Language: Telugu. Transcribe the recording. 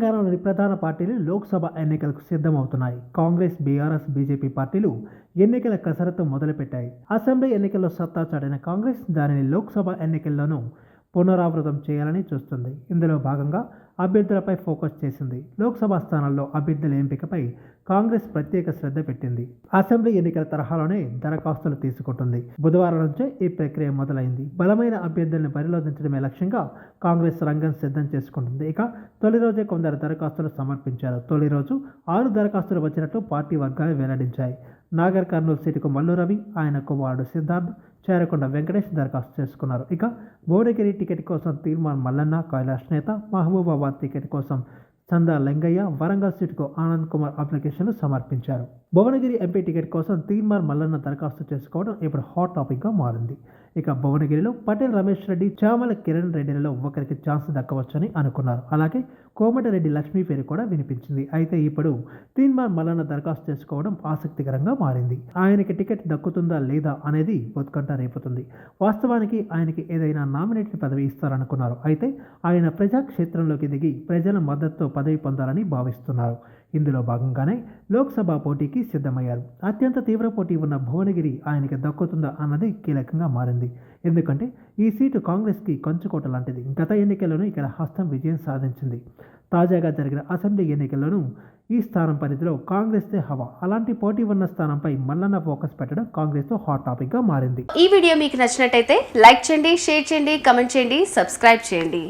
తెలంగాణలోని ప్రధాన పార్టీలు లోక్సభ ఎన్నికలకు సిద్ధమవుతున్నాయి. కాంగ్రెస్, బీఆర్ఎస్, బీజేపీ పార్టీలు ఎన్నికల కసరత్తు మొదలుపెట్టాయి. అసెంబ్లీ ఎన్నికల్లో సత్తా చాటిన కాంగ్రెస్ దానిని లోక్సభ ఎన్నికల్లోనూ పునరావృతం చేయాలని చూస్తుంది. ఇందులో భాగంగా అభ్యర్థులపై ఫోకస్ చేసింది. లోక్సభ స్థానాల్లో అభ్యర్థుల ఎంపికపై కాంగ్రెస్ ప్రత్యేక శ్రద్ధ పెట్టింది. అసెంబ్లీ ఎన్నికల తరహాలోనే దరఖాస్తులు తీసుకుంటుంది. బుధవారం నుంచే ఈ ప్రక్రియ మొదలైంది. బలమైన అభ్యర్థులను బరిలో దించడమే లక్ష్యంగా కాంగ్రెస్ రంగం సిద్ధం చేసుకుంటుంది. ఇక తొలి రోజే కొందరు దరఖాస్తులు సమర్పించారు. తొలి రోజు 6 దరఖాస్తులు వచ్చినట్లు పార్టీ వర్గాలు వెల్లడించాయి. నాగర్ కర్నూలు సీటుకు మల్లు రవి, ఆయన కుమారుడు సిద్ధార్థ్, చేరకొండ వెంకటేష్ దరఖాస్తు చేసుకున్నారు. ఇక భువనగిరి టికెట్ కోసం తీర్మాన్ మల్లన్న, కైలాష్ నేత, మహబూబాబాద్ టికెట్ కోసం చందా లింగయ్య, వరంగల్ సీటుకు ఆనంద్ కుమార్ అప్లికేషన్లు సమర్పించారు. భువనగిరి ఎంపీ టికెట్ కోసం తీర్మాన్ మల్లన్న దరఖాస్తు చేసుకోవడం ఇప్పుడు హాట్ టాపిక్గా మారింది. ఇక భువనగిరిలో పటేల్ రమేష్ రెడ్డి, చామల కిరణ్ రెడ్డిలలో ఒకరికి ఛాన్స్ దక్కవచ్చని అనుకున్నారు. అలాగే కోమటిరెడ్డి లక్ష్మీ పేరు కూడా వినిపించింది. అయితే ఇప్పుడు తీర్మాన్ మల్లన్న దరఖాస్తు చేసుకోవడం ఆసక్తికరంగా మారింది. ఆయనకి టికెట్ దక్కుతుందా లేదా అనేది ఉత్కంఠ రేపుతుంది. వాస్తవానికి ఆయనకి ఏదైనా నామినేటెడ్ పదవి ఇస్తారనుకున్నారు. అయితే ఆయన ప్రజాక్షేత్రంలోకి దిగి ప్రజల మద్దతుతో పదవి పొందాలని భావిస్తున్నారు. ఇందులో భాగంగానే లోక్సభ పోటీకి సిద్ధమయ్యారు. అత్యంత తీవ్ర పోటీ ఉన్న భువనగిరి ఆయనకి దక్కుతుందా అన్నది కీలకంగా మారింది. ఎందుకంటే ఈ సీటు కాంగ్రెస్కి కంచుకోట లాంటిది. గత ఎన్నికల్లోనూ ఇక్కడ హస్తం విజయం సాధించింది. తాజాగా జరిగిన అసెంబ్లీ ఎన్నికల్లోనూ ఈ స్థానం పరిధిలో కాంగ్రెస్దే హవా. అలాంటి పోటీ ఉన్న స్థానంపై మల్లన్న ఫోకస్ పెట్టడం కాంగ్రెస్తో హాట్ టాపిక్గా మారింది. ఈ వీడియో మీకు నచ్చినట్టయితే లైక్ చేయండి, షేర్ చేయండి, కమెంట్ చేయండి, సబ్స్క్రైబ్ చేయండి.